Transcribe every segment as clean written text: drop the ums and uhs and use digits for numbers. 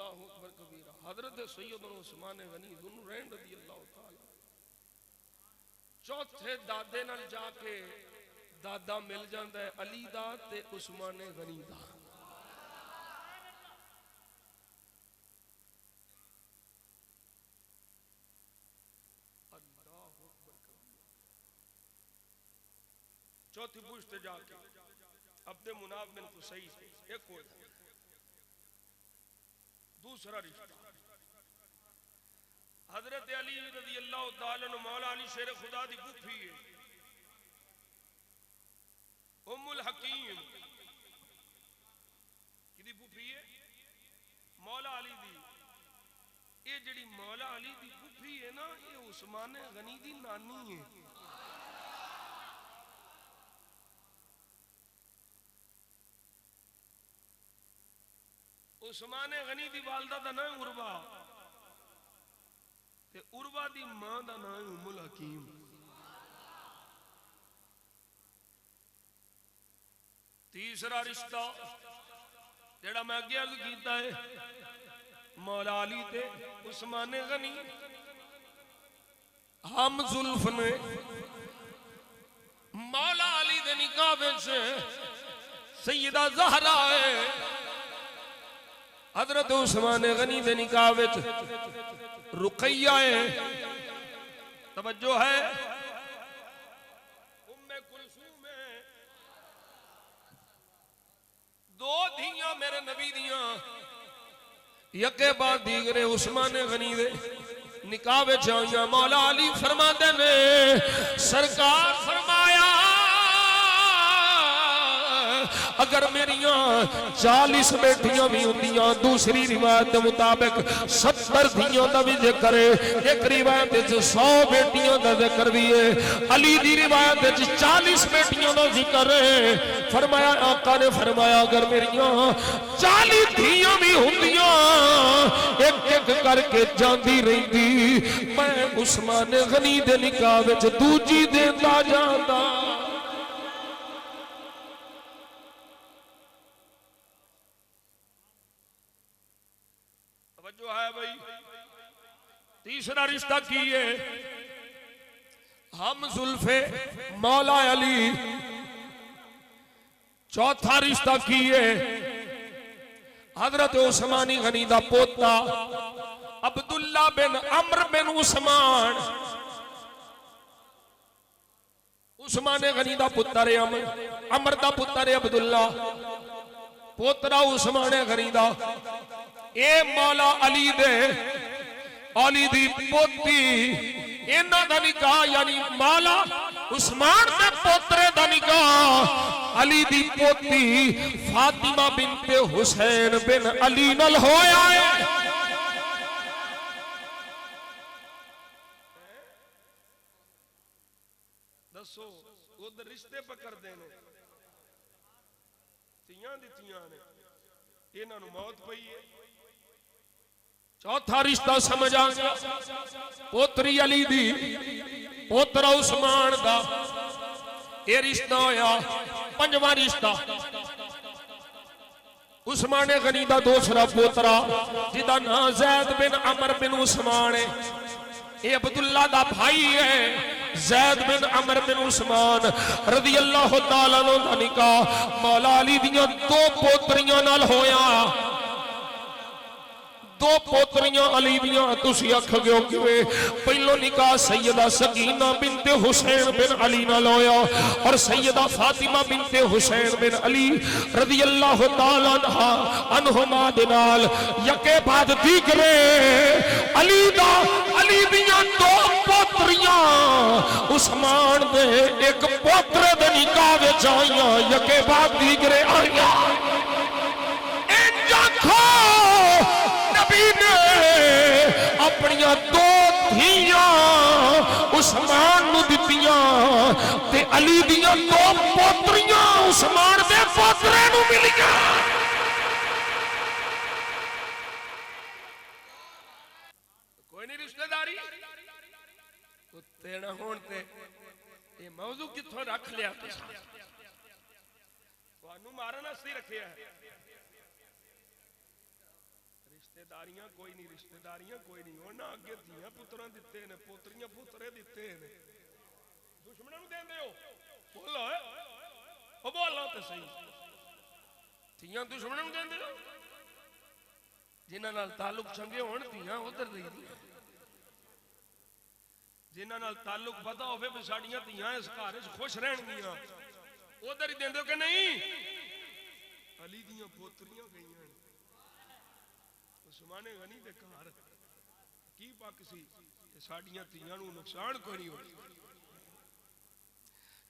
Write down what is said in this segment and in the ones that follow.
अल्लाहु अकबर कबीरा। हजरत सैयदना उस्मान गनी ज़ुन्नुरैन रज़ी अल्लाह तआला चौथे दादे नाल जाके दादा मिल जाता है अली दा ते उस्मान गनी दा। चौथी पुश्त जाके अब्दे मुनाफ बिन कुसैस एक हो जाए। दूसरा रिश्ता हजरत अली रज़ी अल्लाह तआला अन्हु मौला अली शेर खुदा दी फूफी है उम्मुल हकीम किदी फूफी है मौला अली दी। ये जड़ी मौला अली दी फूफी है ना ये उस्मान गनी दी नानी है। उस्मान गनी दी वालदा दा नाम उर्वा ते उर्वा दी मां दा नाम उम्मुल हकीम। तीसरा रिश्ता जेड़ा मैं अगे अर्ज कीता है मौला अली ते उस्मान गनी हम जुल्फ ने मौला अली दे निकाह विच सैयदा ज़हरा है हजरत उस्मान गनी दे निकाह विच रुकैया है। तवज्जो है उम्मे कुलसूम है। दो धियां मेरे नबी दियां यके बाद दीगरे उस्मान गनी दे निकाह विच आईयां। मौला अली फरमाते ने सरकार फरमाया अगर मेरिया 40 बेटियां भी होंदियां दूसरी रिवायत के मुताबिक 70 धियों का भी जिक्र है। एक रिवायत 100 बेटियों का जिक्र भी है। अली दी रिवायत 40 बेटियों का जिक्र है। फरमाया आका ने फरमाया अगर मेरिया 40 धियां भी होंदियां एक एक करके जाती रही मैं उस्मान गनी दे निकाह विच दूजी देता जाता। जो है भाई तीसरा रिश्ता की है हम जुल्फे मौला अली। चौथा रिश्ता की है हजरत उस्मानी गनी दा पोता अब्दुल्ला बिन अम्र बिन उस्मान। उस्मान गनी दा पुत्र है अमर दा पुत्र है अब्दुल्ला पोतरा उस्मान गनी दा। ए मौला अली दे अली दी पोती इन्हां दा निकाह यानी मौला उस्मान दे पोतरे दा निकाह अली दी पोती फातिमा बिनते हुसैन बिन अली नाल होया है। दसो उधर रिश्ते पकड़ देने तियां दित्तियां ने इन्हां नूं मौत पई है। चौथा रिश्ता समझ आ गया पोतरी अली दी पोतरा उस्मान दा ये रिश्ता होया। पंजवां रिश्ता उस्मान गनी दा दूसरा पोतरा जिदा नाम जैद बिन अमर बिन उस्मान है। ये अब्दुल्ला दा भाई है जैद बिन अमर बिन उस्मान रज़ी अल्लाह तआला अन्हु दा निकाह मौला अली दियां दो पोतरियां नाल होया। दो पोतरियां अली दियां तुसी आखोगे किवें पहलो निकाह सैयदा सकीना बिनते हुसैन बिन अली नाल होया और सैयदा फातिमा बिनते हुसैन बिन अली रज़ी अल्लाह तआला अन्हुमा दे नाल यके बाद दीगरे अली दियां दो पोतरियां उस्मान दे एक पोतरे दे निकाह विच आईयां यके बाद दीगरे आईयां। अपनिया दो धियां उस्मान नूं दित्तियां ते अली दियां दो पोतरियां उस्मान दे पोतरे नूं मिलियां। कोई नहीं रिश्तेदारी तेरा होण ते ये मौजू कित्थों रख लिया तुहानू मारन वास्ते रखिया है। रिश्तेदारियां कोई नहीं, रिश्तेदारियां कोई नहीं। उन्हें अगे धियां पुत्रा दिते ने, पोतरियां पुत्रे दिते ने, दुश्मनों नूं देंदे हो? बोलो ओ बोलो तो सही, धियां दुश्मनों नूं देंदे हो? जिन्हां नाल ताल्लुक चंगे होण धियां उधर दे दी, जिन्हां नाल ताल्लुक पता होवे भी साडियां धियां इस घर च खुश रहणगियां उधर ही देंदे हो कि नहीं? अली दियां पोतरियां गईयां उस्मान गनी दे घर की पक सी ते साडियां धियां नूं नुकसान कोई नहीं होया।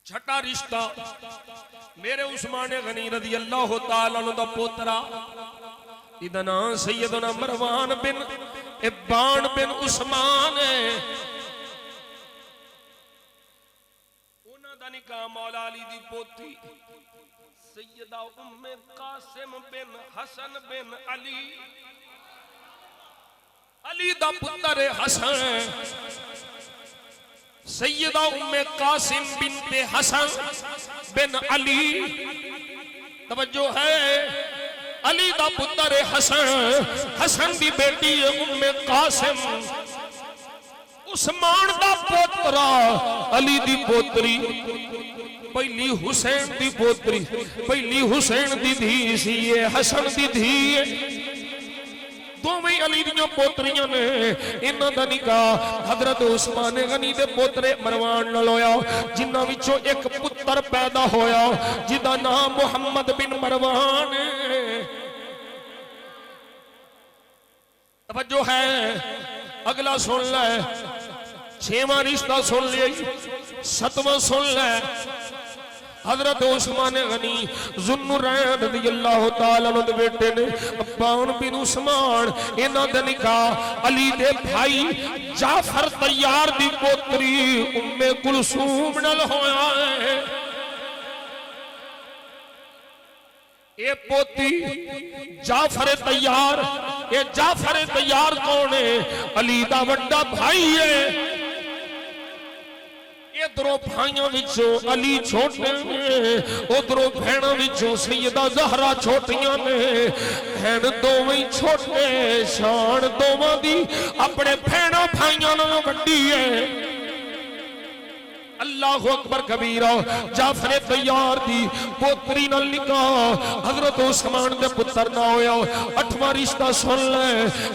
छठा रिश्ता मेरे उस्मान गनी रज़ी अल्लाह तआला अन्हु दा पोतरा, इदा नाम सैयदना मरवान बिन इब्बान बिन उस्मान है। उन्हां दा निकाह मौला अली दी पोती सैयदा उम्मे कासिम बिन हसन बिन अली, अली दा पुत्र हसन, सैयदा उम्मे कासिम बिनते हसन बिन अली। तवज्जो है, अली दा पुत्र हसन, हसन दी बेटी है उम्मे कासिम, उस्मान दा पोतरा अली दी पोतरी, पहली हुसैन दी पोतरी, पहली हुसैन दी धी सी हसन दी धी है। दोवें अली दियां पोतरियां ने। इन्हां दा निकाह हजरत उस्मान गनी दे पोतरे मरवान नाल होया, जिन्हां विचों एक पुत्र पैदा होया जिदा नाम मुहम्मद बिन मरवान है। तवज्जो है, अगला सुन ले, छेवां रिश्ता सुन लिया, सतवां सुन ले। हजरत उस्मान गनी ज़ुन्नुरैन रज़ियल्लाहु ताला अन्हु दे बेटे ने अब्बान बिन उस्मान, इन्हां दा निकाह अली दे भाई जाफर तैयार दी पोतरी उम्मे कुलसूम नाल होया है। ए पोती जाफर तैयार, ये जाफर तैयार कौन है? अली दा वड्डा भाई है। इधरों भाइयों विचों अली छोटे ने, उधरों भैणों विचों सैयदा ज़हरा छोटियां ने। भैण दोवें छोटे, शान दोवां दी अपने भैणों भाइयों नालों वड्डी है। अल्लाहु अकबर कबीरा। जाफर तैयार दी पोतरी नाल निकाह हजरत उस्मान दे पुत्र ना होया। अठवां रिश्ता सुन ले,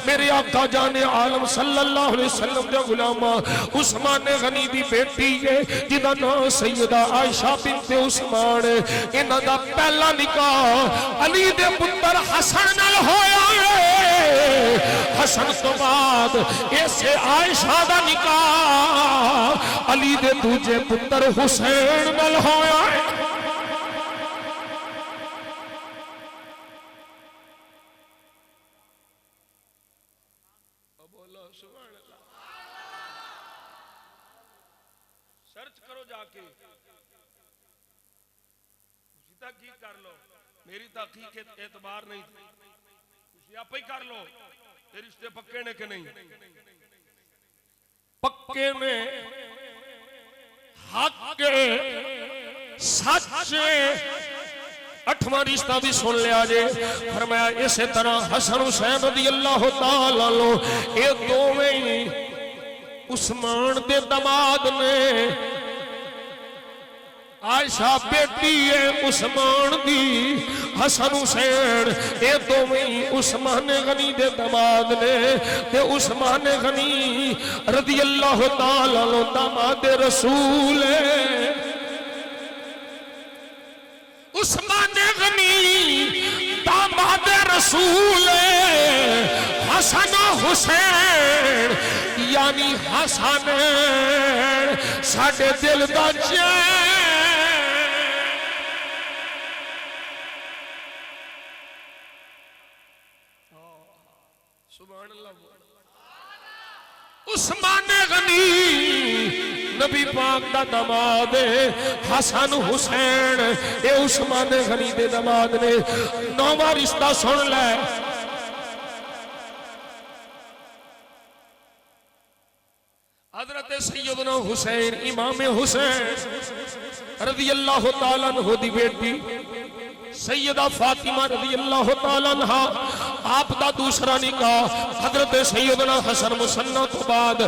मेरे आका जाने आलम सल्लल्लाहु अलैहि वसल्लम दे गुलामा उस्मान गनी दी बेटी है जिदा नाम सैयदा आयशा बिनते उस्मान। इन्हां दा पहला निकाह अली दे पुत्र हसन नाल होया है। हसन तो बाद ऐसे आयशा दा निकाह अली दे दूजे पुत्र हुसैन नाल होया है। बोलो सुभान अल्लाह। सर्च करो जाके, की कर लो, मेरी तहकीक एतबार नहीं, आप ही कर लो। ये रिश्ते पक्के ने कि नहीं? पक्के ने, हक सच। अठवां रिश्ता भी सुन लिया जे। फरमाया इसे तरह हसन हुसैन रज़ियल्लाहु ताला अन्हु ये दोवें उस्मान दे दामाद ने। आयशा बेटी है उस्मान दी, हसन हुसैन ये दोवें उस्मान गनी दे दामाद ने। ते उस्मान गनी रज़ियल्लाहु ताला अन्हु दामाद रसूल है। उस्मान गनी दामाद रसूल है। हसन हुसैन यानी हसन साडे दिल दा चैन। सुभान अल्लाह। उस्मान गनी नबी पाक दा दामाद है। हसन हुसैन ये उस्मान गनी दे दामाद ने। नौवां रिश्ता सुन ले, हजरत सैयदना हुसैन इमाम हुसैन रज़ियल्लाहु ताला अन्हु दी बेटी सैयदा फातिमा रज़ियल्लाहु ताला अन्हा आप दा दूसरा निकाह हजरत सैयदना हसन मुसन्ना तो बाद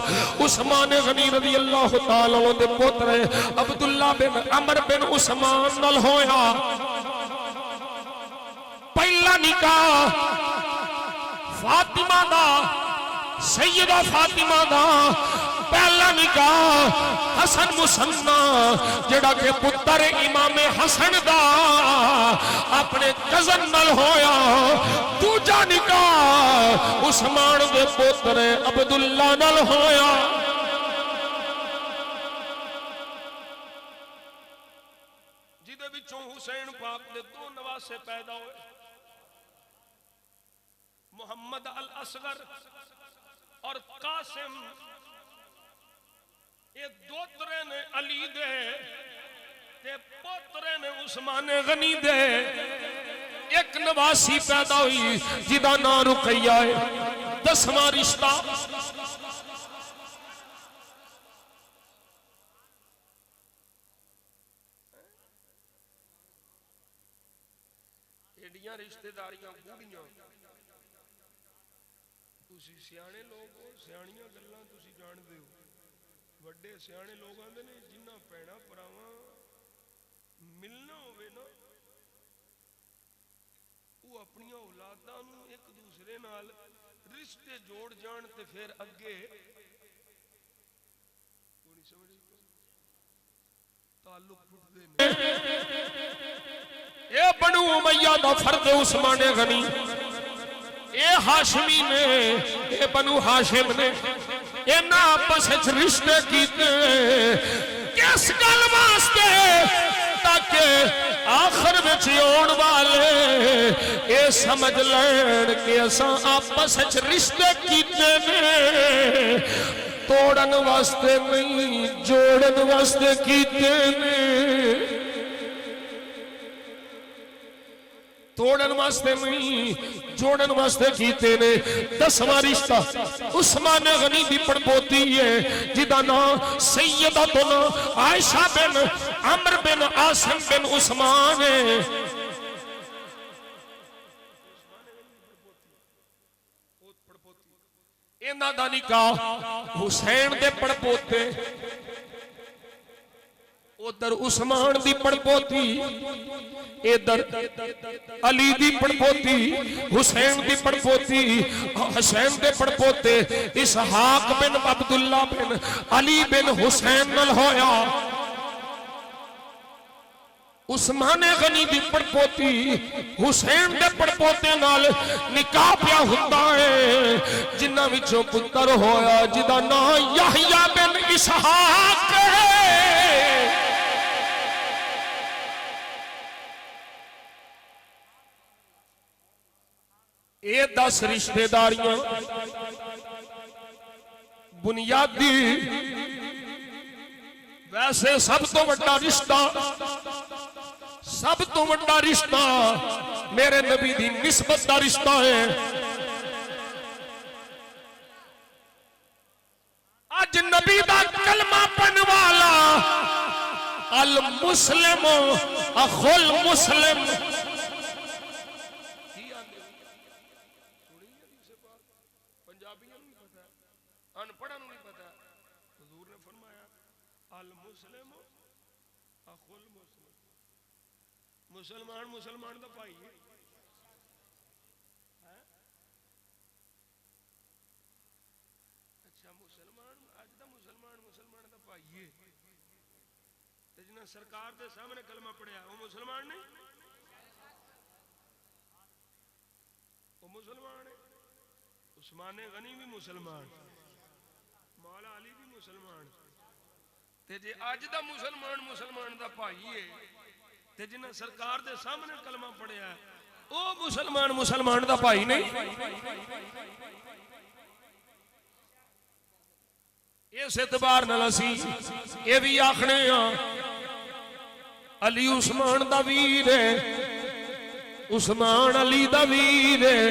उस्मान गनी रजी अल्लाह तआला अन्हु दे पुत्र अब्दुल्ला बिन अमर बिन उस्मान नाल होया। पहला निकाह फातिमा दा सैयदा फातिमा दा पहला निकाह हसन मुसन्ना जेड़ा के पुत्र इमाम हसन दा अपने कजन नाल होया। दूजा निकाह उस्मान दे पुत्र अब्दुल्ला नाल होया। जिदे विचों हुसैन पाक दे दो नवासे पैदा हुए, मुहम्मद अल असगर और कासिम। ये दोतरे ने अली दे ते पोतरे ने उस्मान गनी दे। एक नवासी पैदा हुई जिदा नाम रुकैया है। 10वां रिश्ता एडियां रिश्तेदारियां गूढ़ियां। तुसी सियाने लोग हो, सियाणियां गल्लां तुसी जानदे हो। वड्डे सियाने लोग आंदे ने जिन्ना भैणा भरावां मिलना होवे ना वो अपनी औलादां नूं एक दूसरे नाल रिश्ते जोड़ जान ते फिर अगे कोई समझ ताल्लुक टुटदे ने। ए बनु उमैया दा फर्द उस्मान गनी, ए हाशमी ने, ए बनु हाशिम ने इन्हां आपस विच रिश्ते कीते। किस गल वास्ते? ताकि आखिर विच आउण वाले ये समझ लैण कि असां आपस विच रिश्ते कीते ने तोड़न वास्ते नहीं, जोड़न वास्ते कीते ने। तोड़न वास्ते नहीं, जोड़न वास्ते कीते ने। 10वां रिश्ता उस्मान गनी दी पड़पोती है जिदा नाम सैयदतुना आयशा बिन अमर बिन आसिम बिन उस्मान है। इन्हां दा निकाह हुसैन दे पड़पोते, उधर उस्मान दी पड़पोती, इधर अली दी पड़पोती, हुसैन दी पड़पोती, हुसैन दे पड़पोते इसहाक बिन अब्दुल्ला बिन अली बिन हुसैन नाल होया। उस्मान गनी दी पड़पोती हुसैन दे पड़पोते नाल निकाह पिया हुंदा है। जिन्हां विचों पुत्र होया जिदा नाम याहिया बिन इसहाक है। ये 10 रिश्तेदारियां बुनियादी। वैसे सब तो बड़ा रिश्ता, सब तो बड़ा रिश्ता मेरे नबी दी निस्बत का रिश्ता है। अज नबी दा कलमा पढ़ने वाला अल मुस्लिम अखुल मुस्लिम। मुसलमान मुसलमान का भाई है। अच्छा मुसलमान अज का मुसलमान मुसलमान का भाई है। जिन्हें सरकार के सामने कलमा पढ़िया वो मुसलमान नहीं, वो मुसलमान है। उस्मान गनी भी मुसलमान, मौला अली भी मुसलमान। ते जे अज का मुसलमान मुसलमान का भाई है ते जिन्हें सरकार के सामने कलमा पढ़िया वो मुसलमान मुसलमान का भाई नहीं। इस एतबार नाल असीं ये भी आखने अली उस्मान दा वीर है, उस्मान अली दा वीर है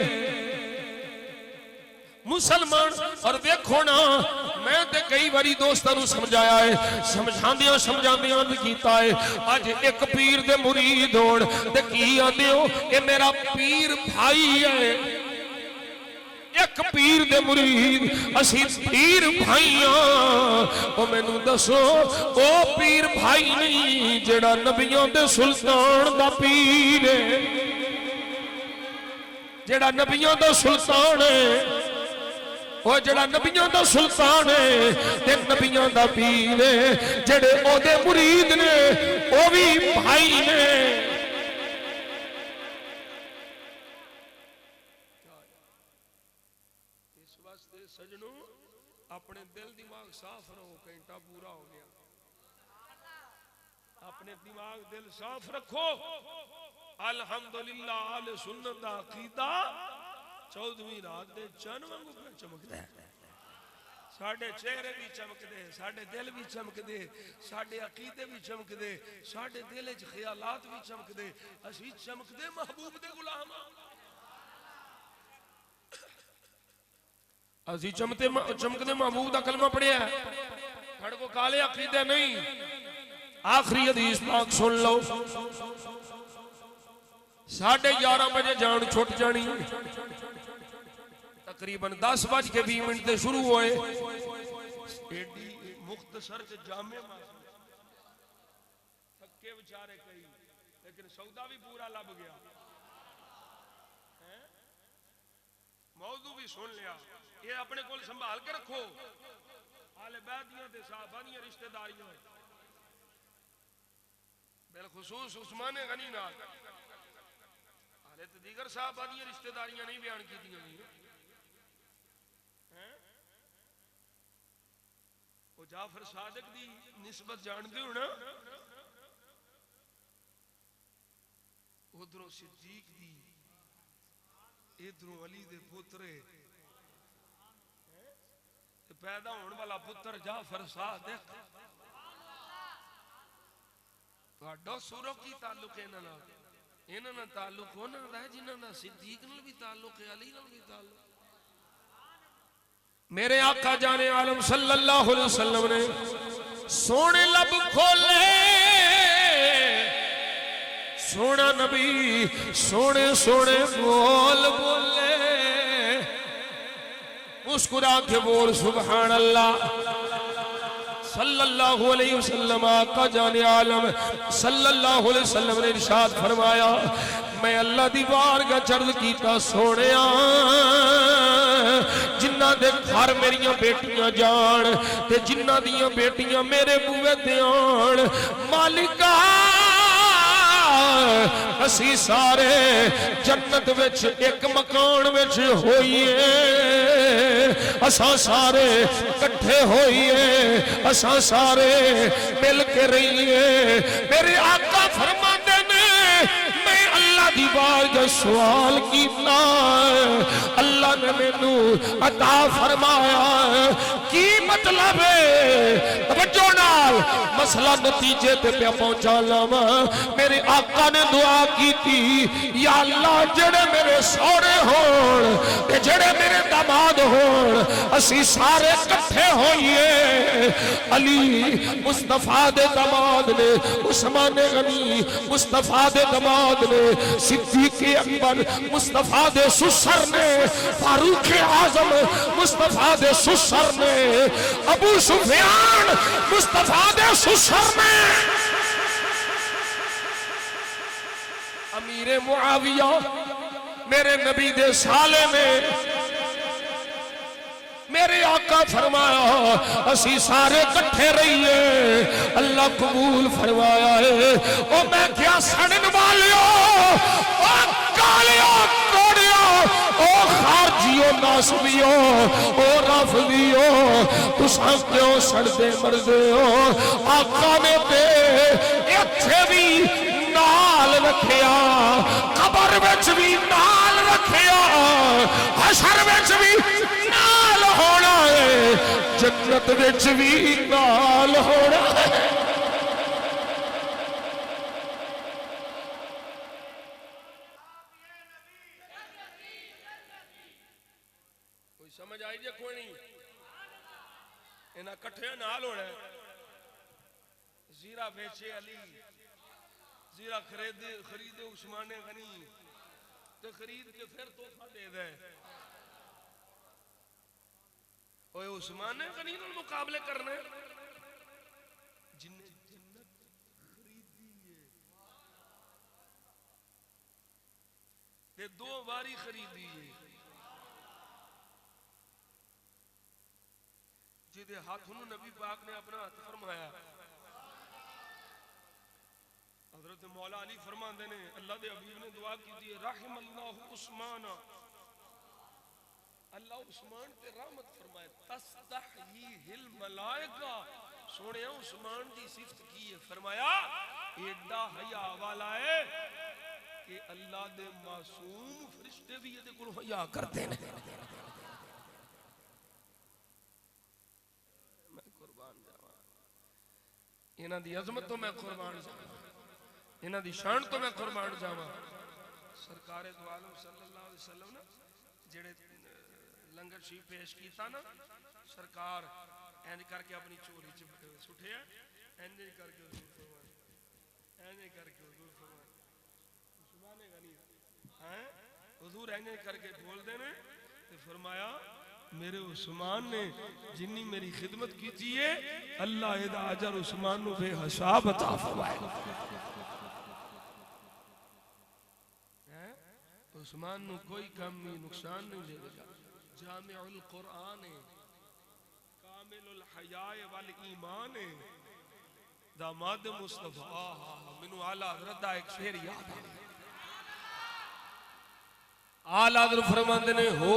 मुसलमान। और देखो ना मैं ते कई बारी दोस्तों को समझाया है, समझांदियां समझांदियां कीता है। अज एक पीर दे मुरीद होण ते की आंदे हो ये मेरा पीर भाई है। एक पीर दे मुरीद असी पीर भाइयां ओ मैनू दसो ओ पीर भाई नहीं जेड़ा नबियों दे सुल्तान दा पीर है जेड़ा नबियों दा सुल्तान है ओ जेड़ा नबियों दा सुल्तान है ते नबियों दा पीर है जेड़े ओदे मुरीद ने ओ भी भाई ने सजनों अपने दिल दिमाग साफ रहो घंटा पूरा हो गया अपने दिमाग दिल साफ रखो अल्हम्दुलिल्लाह आले सुन्नत दा अकीदा 14वीं रात दे चन वांगू चमकदा है साडे चेहरे भी चमकदे साडे दिल भी चमकदे साडे अकीदे भी चमकदे साडे दिल च ख्यालात भी चमकदे असी चमकदे महबूब दे गुलाम असी चमकदे महबूब दा कलमा पढ़िया साढ़े को काले अकीदे नहीं आखिरी हदीस पाक सुन लो 11:30 बजे जान छुट जानी तकरीबन 10:20 से शुरू होए एडी मुख्तसर च जामे थके बेचारे कई लेकिन सौदा भी पूरा लब गया मौजू भी सुन लिया ये अपने को संभाल के रखो आले बैदियां ते साहबा दी रिश्तेदारियां बिलखुसूस उस्मान गनी नाल आले ते दीगर साहबा दी रिश्तेदारियां नहीं बयान कीतियां हैं ओ जाफर सादिक दी निस्बत जानदे हो ना उधरों सिद्दीक दी इधरों अली दे पुत्रे पैदा होने वाला पुत्र जाफर सादिक तुहाडा सुरो की ताल्लुक इन्हां नाल इन्हां नाल ताल्लुक उन्हां दा है जिन्हां दा सिद्दीक नाल भी ताल्लुक है अली नाल भी ताल्लुक मेरे आका जाने आलम सल्लल्लाहु अलैहि वसल्लम ने सोने लब खोले सोना नबी सोने सोने बोल बोले मुस्कुरा के बोल सुभान अल्लाह सल्लल्लाहु अलैहि वसल्लम आका जाने आलम सल्लल्लाहु अलैहि वसल्लम ने इरशाद फरमाया मैं अल्लाह दी बारगाह चर्द कीता सोनिया जिन्ना दे घर मेरियां बेटियां जान ते जिन्ना दियां बेटियां मेरे बूहे ते आन मालिका असी सारे जन्नत विच एक मकान विच होइए असां सारे इकट्ठे होइए असां सारे मिल के रहिए मेरे आका फरमाते ने मैं अल्लाह दी बारगाह सवाल कीता अल्लाह ने मैनू अता फरमाया की मतलब है तवज्जो नाल मसला नतीजे पे पे पहुंचा लावा मेरे आका ने दुआ की थी या अल्लाह जेड़े मेरे सौरे होण ते जेड़े मेरे दामाद होण असी सारे इकट्ठे होइए अली मुस्तफा दे दामाद ने उस्मान गनी मुस्तफा दे दामाद ने सिद्दीक अकबर मुस्तफा दे सुसर ने फारूक आजम मुस्तफा दे सुसर ने अबू सुफियान मुस्तफा दे सुसर ने अमीर मुआविया मेरे नबी दे साले ने मेरे आका फरमाया असी सारे इकट्ठे रहिए अल्लाह कबूल फरमाया है ओ मैं क्या सड़न वालियो ओ कालियो कोड़ियो ओ खारजियो नासबियो ओ रफदियो तुसां क्यों सड़दे मरदे हो आका ने ते इत्थे भी नाल रखिया कबर विच भी नाल रखिया हशर विच भी नाल होना है जन्नत विच भी नाल होना है कोई समझ आई जे कोई नहीं इन्हां इकट्ठे नाल होना है जीरा बेचे अली जीरा खरीदे उस्मान गनी ते खरीद के फिर तोहफा दे दे ओए उस्मान ने गनी नाल मुकाबले करने जिन्ने जन्नत खरीदी है ते 2 बारी खरीदी है जिदे हाथ नूं नबी पाक ने अपना हाथ फरमाया हजरत मौला अली फरमाते ने अल्लाह दे हबीब ने दुआ की थी रहम अल्लाह उस्मान अल्लाह उस्मान ते रहमत फरमाए तस्तहील मलाइका सोने उस्मान दी सिफत की है फरमाया एडा हया वाला है कि अल्लाह दे मासूम फरिश्ते भी इहदे कोल हया करते ने मैं कुर्बान जावां इन्हां दी अजमत तो मैं कुर्बान जावां इन्हां दी शान तो मैं कुर्बान जावां सरकार दो आलम सल्लल्लाहु अलैहि वसल्लम ने जेड़े लंगर शी पेश किया ना सरकार इंज करके अपनी झोली च सुटिया इंज करके इंज करके हुजूर इंज करके बोलते ने ते फरमाया मेरे उस्मान ने जिन्नी मेरी खिदमत की है अल्लाह एदा अजर उस्मान नु बेहिसाब अता फरमाए उस्मान नु कोई कम नहीं नुकसान नहीं देगा जामिउल कुरान है कामिलुल हया वल ईमान है दामाद मुस्तफा मेनू आला हजरत दा एक शेर याद आ आला हजरत फरमाते ने हो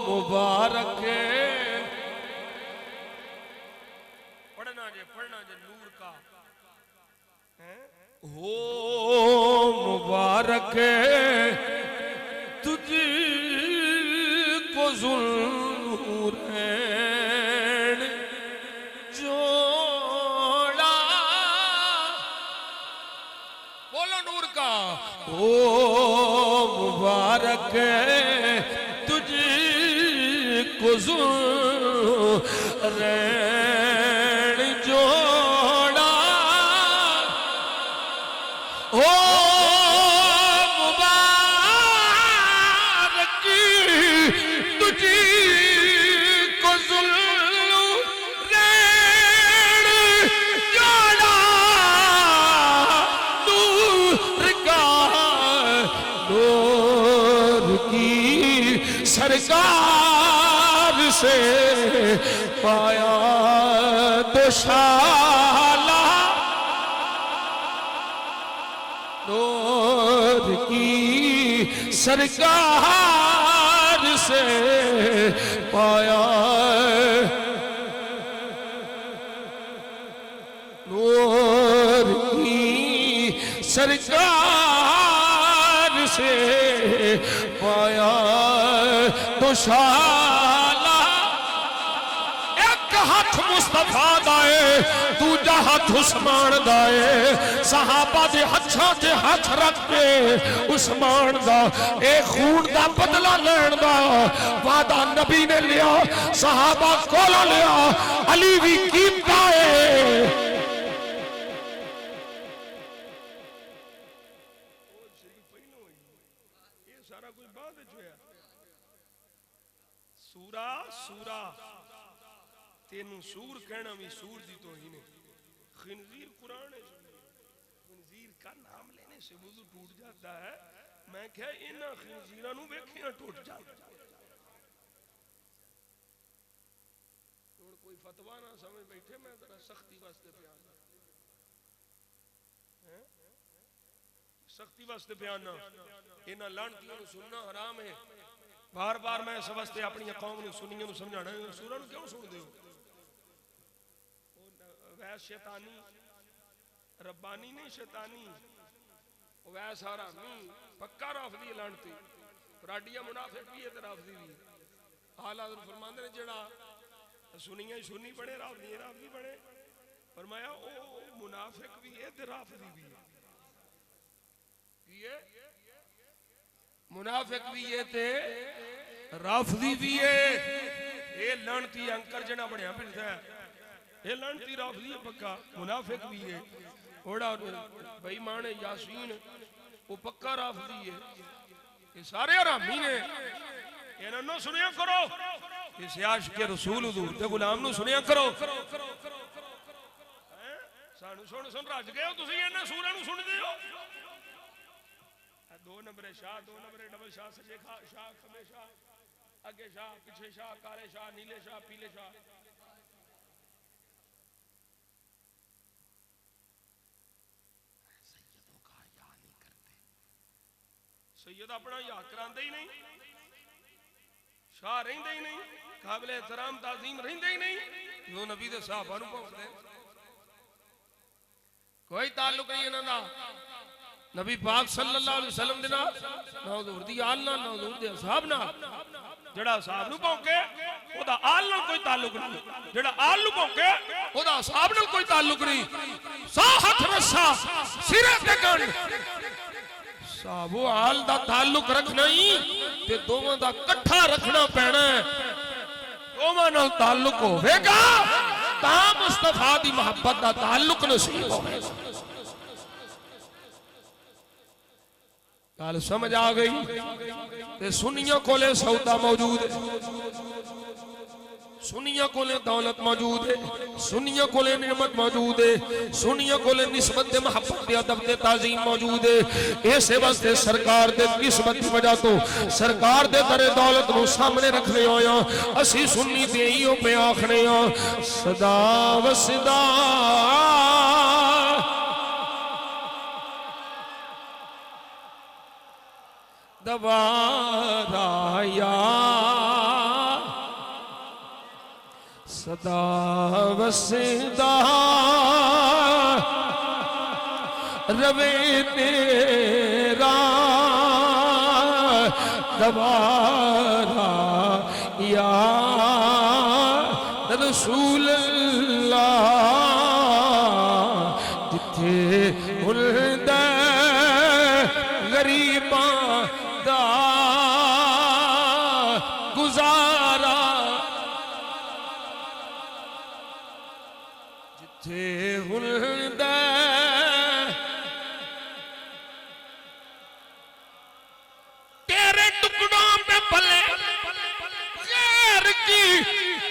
मुबारक पढ़ना जे नूर का हो मुबारक तुझको ज़ुल्नूरैन जोड़ा बोलो नूर का ओ मुबारक तुझको ज़ुल्नूरैन जोड़ा हो मुबारक तुझको ज़ुल्नूरैन जोड़ा नूर का नूर की सरकार से पाया दोशाला नूर की सरकार से पाया नूर की सरकार से पाया तो शाला एक हाथ मुस्तफा दाए दूजा हाथ उस्मान दाए सहाबा दे हत्थां ते हाथ रख के उस्मान दा ए खून दा बदला लेण दा वादा नबी ने लिया सहाबा कोलों लिया अली भी कीता है सूरा सूरा तेनू सूर कहना भी सूर दी तो ही ने खिंजीर कुरान है खिंजीर का नाम लेने से वुजू टूट जाता है मैं क्या इन्हां खिंजीरां नू वेखियां टूट जाता हुण कोई फतवा ना समझ बैठे मैं जरा सख्ती वास्ते बयान है सख्ती वास्ते बयान ना इन्हां लानतियां नू सुनना हराम है बार बार मैं इस वास्ते अपनी कौम नू सुनियां नू समझाना सूरां नू क्यों सुनदे हो वैस शैतानी रब्बानी नहीं शैतानी वैस हरामी पक्का राफदी लानती फराडिया मुनाफिक भी है ते राफदी भी आला हज़रत फरमांदे ने जेड़ा सुनिया सुन्नी बने राफदी बने फरमाया ओ मुनाफिक भी है ते राफदी भी है मुनाफिक भी है ते राफदी भी है ये लानती अंकर जना बनया फिरदा है ये लानती राफदी है पक्का मुनाफिक भी है ओड़ा बेईमान यासीन वो पक्का राफदी है ये सारे हरामी ने इन्हां नूं सुनिया करो किसी आशिक रसूल हुजूर दे गुलाम नु सुनिया करो। सानू सुन सुन रज गए हो तुसी, इन्हां सूरां नु सुनदे हो। दो नंबरे शाह, दो नंबरे डबल शाह, सजे शाह, खबे शाह, अगे शाह, पीछे शाह, काले शाह, नीले शाह, पीले शाह। सैयदों का या नहीं करते, सैयद अपना या करांदे ही नहीं, शाह रहिंदे ही नहीं, काबिल एहतराम ताजीम रहिंदे ही नहीं। जो नबी दे सहाबा नु भौंकदे, कोई ताल्लुक नहीं इन्हां दा नबी पाक सल्लल्लाहु अलैहि वसल्लम दे नाल, ना हुजूर दी आल नाल, ना हुजूर दे असहाब नाल। जेड़ा असहाब नु भौंके ओदा आल नाल कोई ताल्लुक नहीं, जेड़ा आल नु भौंके ओदा असहाब नाल कोई ताल्लुक नहीं। सा हथ रस्सा सिरे ते गंढ, साबो आल दा ताल्लुक रखना ही ते दोवां दा इकट्ठा रखना पैना है। दोवां नाल ताल्लुक होवेगा तां मुस्तफा दी मोहब्बत दा ताल्लुक नसीब होवेगा। गल समझ आ गई? ते सुनियों कोले सौदा मौजूद है, सुनियों कोले दौलत मौजूद है, सुनियों कोले नियमत मौजूद है, सुनियों कोले निस्बत दे मोहब्बत दे अदब दे ताजीम मौजूद है। इसे वास्ते सरकार दे किस्मत की वजह तो सरकार दे दरे दौलत नु सामने रखने होया असी सुन्नी ते इयो पे आखने आ सदा वसदा दवाराया सदा वसदा रवे तेरा दवारा या रसूल अल्लाह जिथे हुलदा गरीबां दा गुजारा, जिथे हुलदा तेरे टुकड़ों पे पले गैर की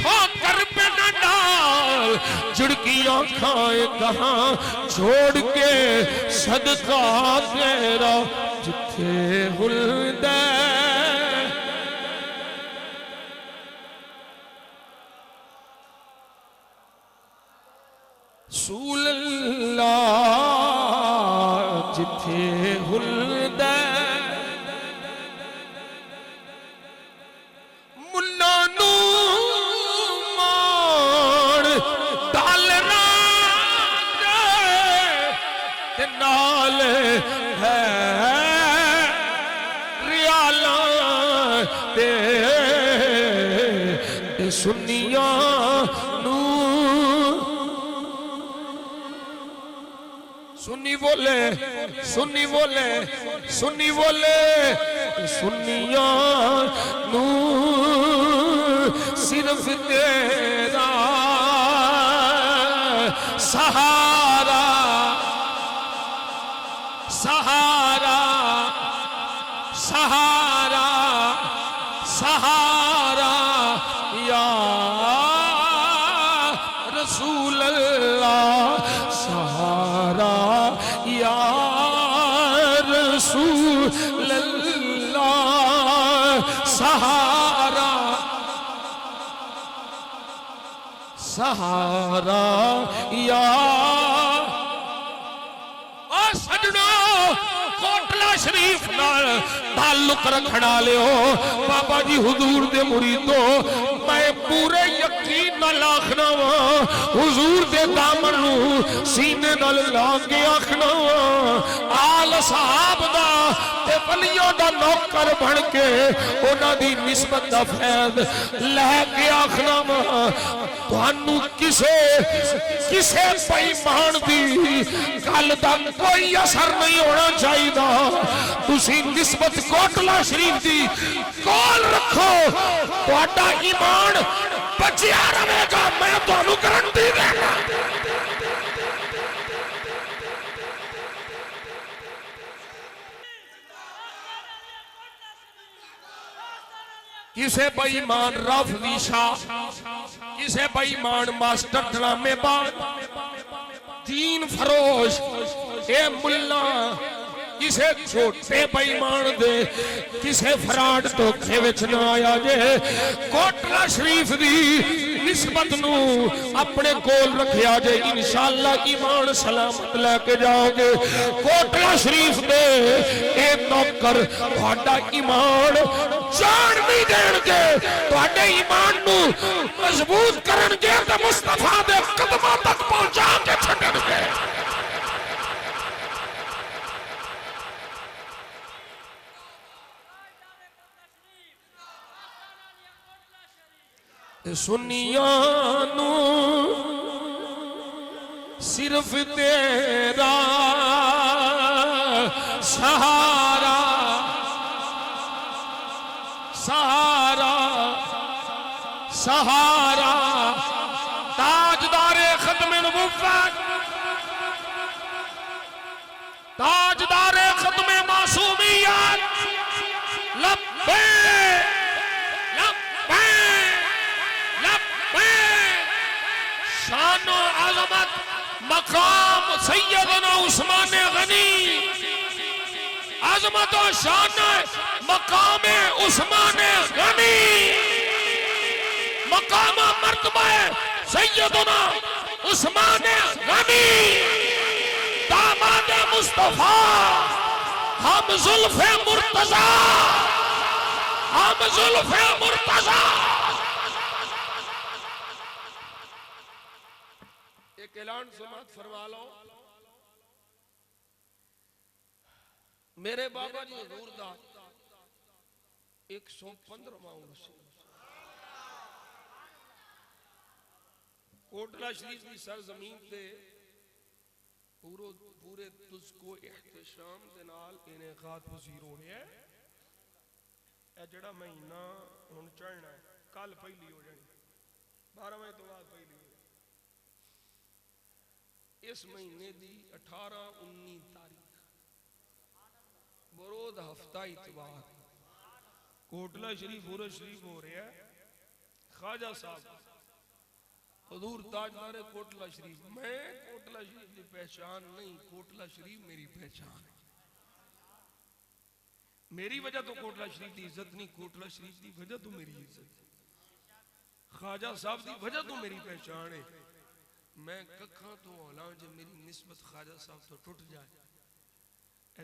ठोकर पे न डाल, झुड़की आँखें कहाँ छोड़ के सदका तेरा जिथे हुलदा। रसूल अल्लाह जिथे हुलदा मुन्ना नू मान डालना ते नाल है रियाला ते सुनिया नू सुन्नी बोले, सुन्नी बोले, सुन्नी बोले, सुन्निया नू सिर्फ तेरा सहारा, सहारा, सहारा, सहारा या रसूल अल्लाह सहारा या रसूल अल्लाह सहारा, सहारा या सजनो कोटला शरीफ नाल ताल्लुक रखना लियो बाबा जी हुजूर दे मुरीदो। मैं पूरे यकीन नाल आखना वा हुजूर दे दामन नू सीने नाल ला के आखना वा आल साहब दा ते वलियों दा नौकर बन के उन्हां दी निस्बत दा फैज़ लैके आखना वा तुहानू किसे किसे बेईमान दी गल दा कोई असर नहीं होना चाहिए। तुसी निस्बत कोटला शरीफ दी कोल रखो, तुहाडा ईमान बचिया रहेगा। मैं तुहानू गारंटी देना। किसे बेईमान राफजी शाह, किसे बेईमान मास्टर ड्रामेबाज, दीन फरोश ए मुल्ला, किसे छोटे बेईमान दे किसे फराड धोखे विच ना आया जे। कोटला शरीफ दी निस्बत नू अपने कोल रखिया जे, इंशाअल्लाह ईमान सलामत लेके जाओगे। कोटला शरीफ दे ए नौकर तुहाडा ईमान जान नहीं देणगे, तुहाडे ईमान नू मजबूत करनगे ते मुस्तफा दे कदमां तक पहुंचा के छड्डणगे। सुनिया नू सिर्फ तेरा सहारा, सहारा, सहारा, ताजदारे खत्म नबुव्वत, ताजदारे खत्म मासूमियत, लब्बैक शान आज़मत मकाम सैयदना उस्मान गनी, आज़मत और शान मकाम उस्मान गनी, मकाम मर्तबा सैयदना उस्मान गनी, दामाद मुस्तफा हम जुल्फ़े मुर्तज़ा, हम जुल्फ़े मुर्तज़ा। एक ऐलान समात फरमा लो। मेरे बाबा जी हुजूर दा 115वां उर्स, कोटला शरीफ की सरजमीन ते पूरे तुझको एहतशाम दे नाल इनेकाद पज़ीर हो रहा है। ए जड़ा महीना हुण चढ़ना है, कल पहली हो जानी, 12वें तो बाद पहली हो। इस महीने की 18-19 तारीख बरोद हफ्ता इतवार कोटला शरीफ उर्स शरीफ हो रहा है। ख्वाजा साहब हुजूर ताजदार कोटला शरीफ, मैं कोटला शरीफ की पहचान नहीं, कोटला शरीफ मेरी पहचान है। मेरी वजह तो कोटला शरीफ की इज्जत नहीं, कोटला शरीफ की वजह तो मेरी इज्जत, ख्वाजा साहब की वजह तो मेरी पहचान है। मैं कखा तो हौला जो मेरी निस्बत ख्वाजा साहब तो टूट जाए।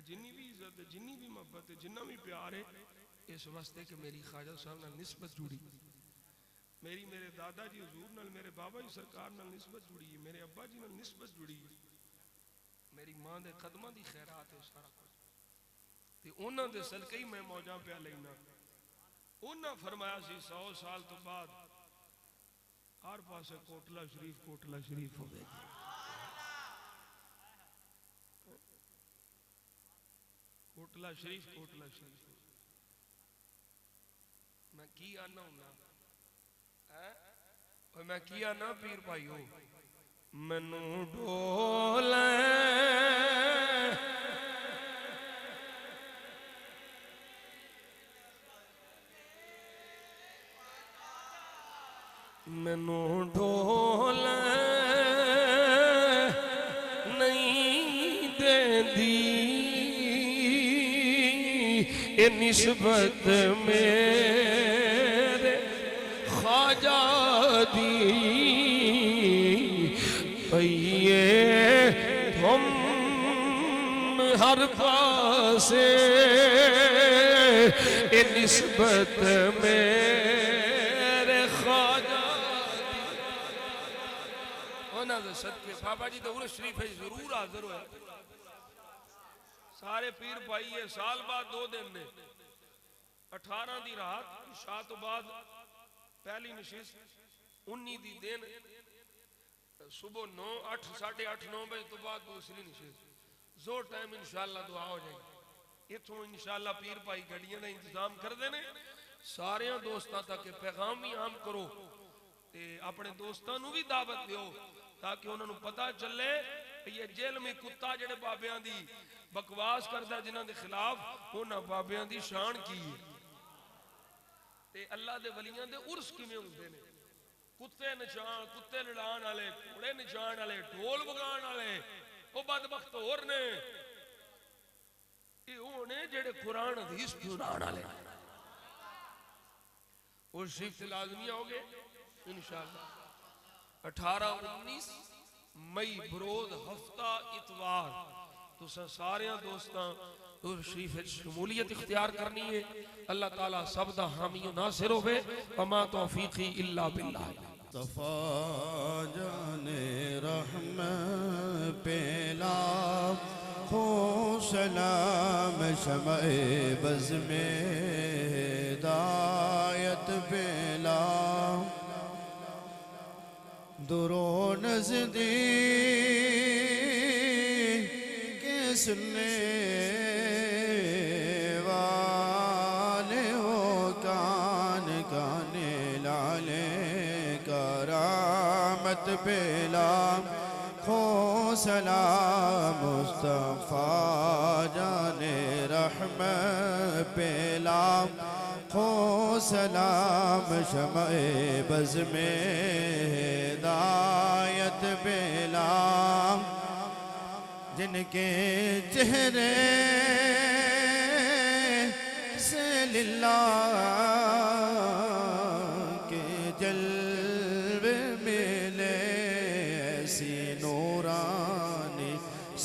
जिन्नी भी इज्जत है, जिन्नी भी मोहब्बत है, जिन्ना भी प्यार है, इस वास्ते कि मेरी ख्वाजा साहब नाल निस्बत जुड़ी, मेरी मेरे दादा जी हुजूर नाल, मेरे बाबा जी सरकार नाल निस्बत जुड़ी है, मेरे अब्बा जी नाल निस्बत जुड़ी है, मेरी मां दे कदमां दी खैरात है सारा कुछ। ते उन्हां दे सदके ही मैं मौजा पिया लेना। उन्हां फरमाया सी 100 साल तो बाद हर पासे कोटला शरीफ होगी। कोटला शरीफ मैं की आना हूं, मैं की आना पीर भाई हो, मैनू डोले मैनू ढोल नहीं देंदी ए निस्बत मेरे ख्वाजा दी, भैये तुम हर पासे ए निस्बत मेरे ख्वाजा। सदके बाबा जी तो उर्स शरीफ है, जरूर हाजिर होया। सारे पीर भाई है, साल बाद 2 दिन ने 18 दी रात शाह तो बाद पहली नशिस्त, 19 दी दिन सुबह 9 8 8:30 9 बजे तो बाद दूसरी नशिस्त। जो टाइम इंशाअल्लाह दुआ हो जाएगी। इथों इंशाअल्लाह पीर भाई गड्डियां का इंतजाम करते हैं। सारे दोस्तों तक पैगाम भी आम करो ते अपने दोस्तों भी दावत दो ताकि उन्होंने पता चले ये जेलमी कुत्ता जेड़े बाबियां दी बकवास करता जिन्हां दे खिलाफ उन्हां बाबियां दी शान की है। ते अल्लाह दे वलियां दे उर्स किवें हुंदे ने कुत्ते नचाण कुत्ते लड़ाण वाले घोड़े नचाण वाले ढोल वगाण वाले वो बदबख्त होर ने ये होने जेड़े कुरान हदीस सुनाण वाले और शिफ्त लाजमी हो गए इंशाअल्लाह 18-19 मई बरोज हफ्ता इतवार तुसा सारे दोस्तां उस शरीफ शमूलियत इख्तियार करनी है अल्लाह ताला सब दा हामी नासिर होवे वमा तौफीकी इल्ला बिल्लाह तफा जाने रहम पेला खो सलाम शमए बज़ में हिदायत पेला दुरो नज़दीक के सुनने वाले हो कान काने लाले करामत बेला खो सलाम मुस्तफ़ा जाने रहम पेला खो सलाम शमए बज़ में हिदायत बेला जिनके चेहरे से लिल्लाह के जलवे मिले ऐसी नूरानी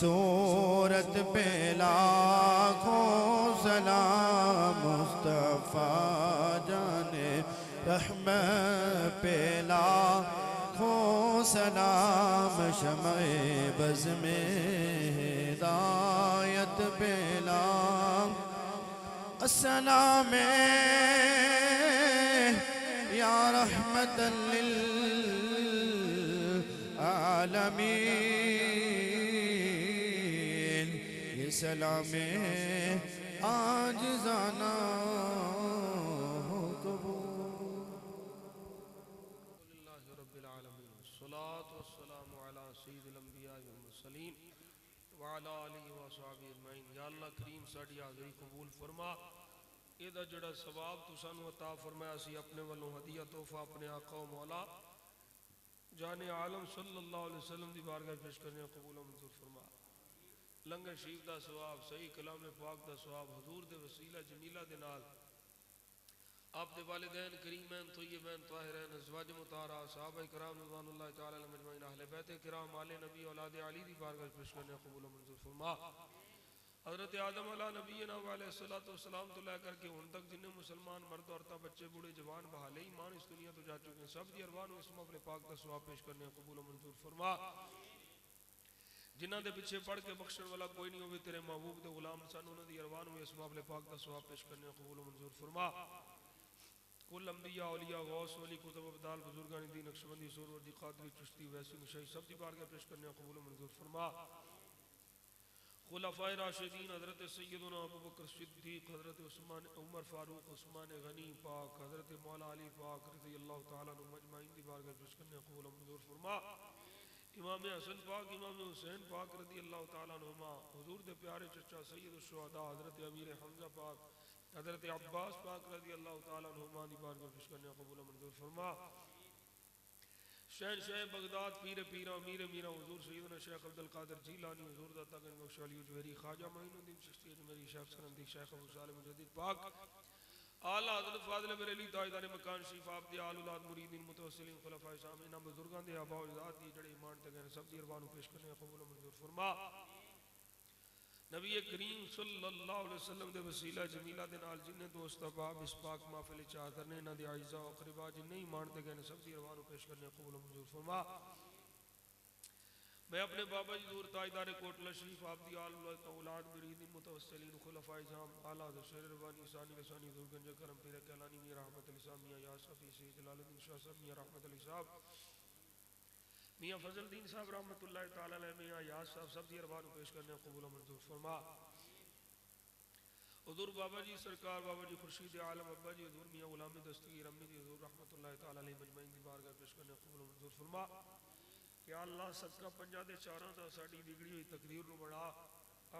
सूरत पे लाखों सलाम मुस्तफ़ा जाने रहमत पे लाखों सलाम शमए बज़ में हिदायत पे अस्सलाम या रहमतन लिल आलमीन ये सलाम आज जाना हो कबूल रब्बिल आलमीन सलात वस्सलामु अला सय्यिदिल अंबिया वल मुरसलीन व अला आलिहि व अस्हाबिहि अजमईन या अल्लाह करीम साडी हाज़री कबूल फरमा एदा जड़ा सवाब तू सानू अता फरमाया सी अपने वालों हदिया तोहफा अपने आका व मौला जाने आलम सल्लल्लाहु अलैहि वसल्लम दी बारगाह पेश करने कबूल व मंजूर फरमा लंगर शरीफ दा सवाब सही कलाम पाक दा सवाब हुजूर दे वसीला जमीला दे नाल आप दे वालिदैन करीमैन तय्यबैन ताहिरैन अज़वाज मुताहरा सहाबा किराम रिज़वानुल्लाह तआला अलैहिम अजमईन अहले बैत किराम आले नबी औलाद अली दी बारगाह पेश करने कबूल व मंजूर फरमा हज़रत आदम अला नबीना अलैहिस्सलातु वस्सलाम तो लेकर के हुन तक जिन्हें मुसलमान मर्द औरतां बच्चे बूढ़े जवान बहाले ईमान इस दुनिया तो जा चुके हैं सब दी अरवाह नूं इस महफ़िल पाक दा सवाब पेश करने कबूल व मंजूर फरमा जिन्हां दे पिछे पढ़ के बख्शण वाला कोई नहीं होवे तेरे महबूब दे गुलाम सन उन्हां दी अरवाह नूं इस महफ़िल पाक दा सवाब पेश करने कबूल व मंजूर फरमा कुल अंबिया औलिया गौस वली कुतुब अब्दाल बुजुर्गान दीन नक्शबंदी सूरवर्दी कादरी चिश्ती वैसी मुशई सब दी बारगाह पेश करने कबूल व मंजूर फरमा खुलाफाए राशिदीन हज़रत सैयदना अबू बकर सिद्दीक़ हज़रत उस्मान उमर फारूक उस्मान गनी पाक हज़रत मौला अली पाक रज़ियल्लाहु तआला अन्हुम अजमईन दी बारगाह पेश करने कबूल व मंजूर फरमा इमाम हसन पाक इमाम हुसैन पाक रज़ियल्लाहु तआला अन्हुमा हुजूर दे प्यारे चचा सैयद शुहदा हज़रत अमीर हमजा पाक हज़रत अब्बास पाक रज़ियल्लाहु तआला अन्हुमा दी बारगाह पेश करने कबूल व मंजूर फरमा शहनशाह बगदाद पीर पीरा मीर मीरा हुजूर सैयदना शेख अब्दुल कादिर जीलानी हुजूर दाता गंज बख्श अली जुहरी ख्वाजा मोइनुद्दीन चिश्ती अजमेरी शेख सनदी शेख अबू सालिम मुजद्दिद पाक आला हज़रत फाज़िल बरेली ताजदार मकान शरीफ आप दे आल औलाद मुरीदीन मुतवस्सिलीन खुलफाए सामीन बुजुर्गां दे आबा अज़ाद दी जड़े ईमान ते गए सब दी अरवाह नूं पेश करने कबूल मंजूर फरमा नबी करीम सल्लल्लाहु अलैहि वसल्लम दे वसीला जमीला दे नाल जिन्ने दोस्त अहबाब इस पाक महफिल च हाज़िर ने इन्हां दे आइज़ा व अक़रबा जिन्ने ईमान ते गए सब दी अरवाह नूं पेश करने कबूल मंजूर फरमा मैं अपने बाबा जी दूर ताजदार कोटला शरीफ आप दी आल औलाद मुरीदीन मुतवस्सिलीन खुलफाए जाम आला शेर रवानी सानी लसानी दुर्गंज करम पीर कहलानी मियां रहमत अली साहब मियां या सफ़ी सैयद जलालुद्दीन शाह साहब मियां रहमत अली साहब मियां फजलुद्दीन साहब रहमतुल्लाह तआला अलैह मियां याद साहब सब दी अरवाह नूं पेश करने कबूल मंजूर फरमा हुजूर बाबा जी सरकार बाबा जी खुर्शीद आलम अब्बा जी हुजूर मियां गुलाम दस्तगीर अम्मी जी हुजूर रहमतुल्लाह तआला अलैह अजमईन दी बारगाह पेश करने कबूल मंजूर फरमा या अल्लाह सदका पंजा दे चारां दा साडी बिगड़ी हुई तकदीर नूं बना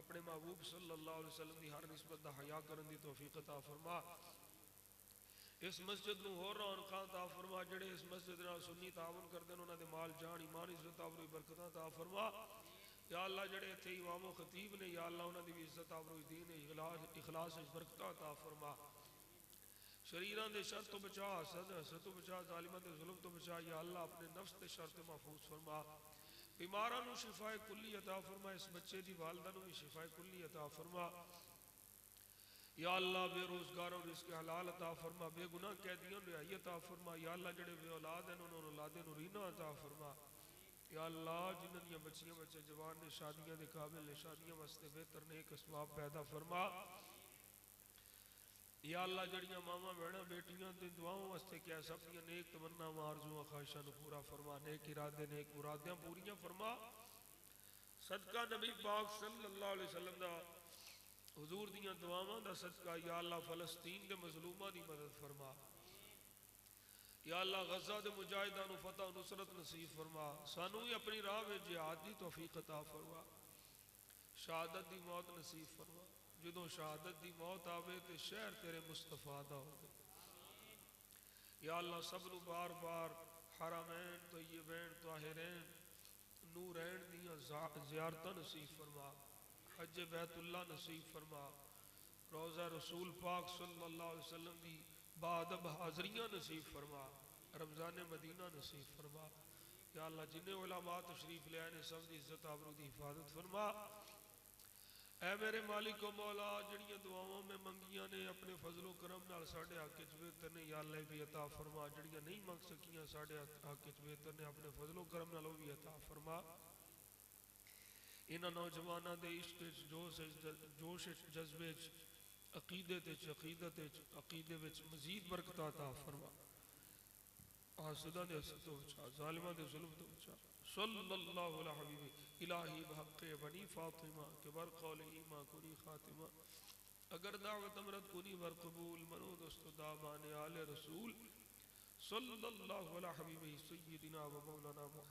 अपने महबूब सल्लल्लाहु अलैहि वसल्लम दी हर निस्बत दा हया करन दी तौफीक अता फरमा इस मस्जिद नूं होर रौनकां ता फरमा, जेड़े इस मस्जिद नाल सुन्नी तावन करदे ने उन्हां दे माल जान ईमान इज्जत आबरू बरकतां ता फरमा। या अल्लाह जेड़े इत्थे इमाम व खतीब ने, या अल्लाह उन्हां दी भी इज्जत आबरू दीन इखलास बरकतां ता फरमा। शरीरां दे शर तो बचा, हसद तो बचा, जालिमां दे जुल्म तो बचा। या अल्लाह अपने नफ्स दे शर ते महफूज फरमा। बीमारां नूं शिफाए कुल्ली अता फरमा, इस बच्चे दी वालदा नूं भी शिफाए कुल्ली अता फरमा। या अल्लाह बेरोजगारों रिज़्क़ हलाल अता फरमा, बेगुनाह कैदियों रिहाई अता फरमा। या अल्लाह जेड़े बे औलाद हैं उन्होंने औलादे नूं रीना अता फरमा। या अल्लाह जिन्हां दियां बच्चियां बच्चे जवान ने, शादियां दे काबिल ने, शादियां वास्ते बेहतर नेक असबाब पैदा फरमा। या अल्लाह जड़ियां मावां भैणां बेटियां दी दुआओं वास्ते क्या सब दियां नेक तमन्नावां आरज़ूआं ख्वाहिशां नूं पूरा फरमा, नेक इरादे नेक मुरादियां पूरियां फरमा। सदका नबी पाक सल्लल्लाहु अलैहि वसल्लम दा हुजूर दियां दुआवां दा सदका या अल्लाह फ़लस्तीन के मजलूमां दी मदद फरमा। या अल्लाह गज़ा दे मुजाहिदां नूं फतह नुसरत नसीब फरमा। सानू भी अपनी राह में जिहाद दी तौफीक अता फरमा। शहादत दी मौत नसीब फरमा। जदों शहादत दी मौत आवे तो शहर तेरे मुस्तफा दा होवे। या अल्लाह सब नूं बार बार हरमैन तय्यबैन ताहिरैन नूरैन दियां ज़ियारतां नसीब फरमा। हज बैतुल्ला नसीब फरमा। रोज़ा रसूल पाक सल्लल्लाहु अलैहि वसल्लम दी बादब हाज़रियां नसीब फरमा। रमज़ान मदीना नसीब फरमा। या अल्लाह जिन्हें उलमा तशरीफ ले आए ने सब दी इज्जत आबरू दी हिफाजत फरमा। ऐ मेरे मालिक व मौला, जड़ियां दुआओं में मंगियां ने अपने फजलो करम नाल साढ़े हक च बेहतर ने, या अल्लाह भी अता फरमा। जड़ियां नहीं मंग सकियां साढ़े हक च बेहतर ने, अपने फजलो करम नाल भी अता फरमा। इन्हां नौजवानों के इश्क जोश जज्बे अकीदे मजीद बरकत अता फरमा। हासदा दे हसद तो बचा, जालिमां दे जुल्म तो बचा। सल्लल्लाहु अलैहि हबीबी इलाही बहक़ बनी फातिमा के बर कौल ईमा कुनी खातिमा। अगर दावत अमरत कुनी वर कबूल मनो दोस्तों दामान आले रसूल सल्लल्लाहु अलैहि हबीबी सय्यिदिना व मौलाना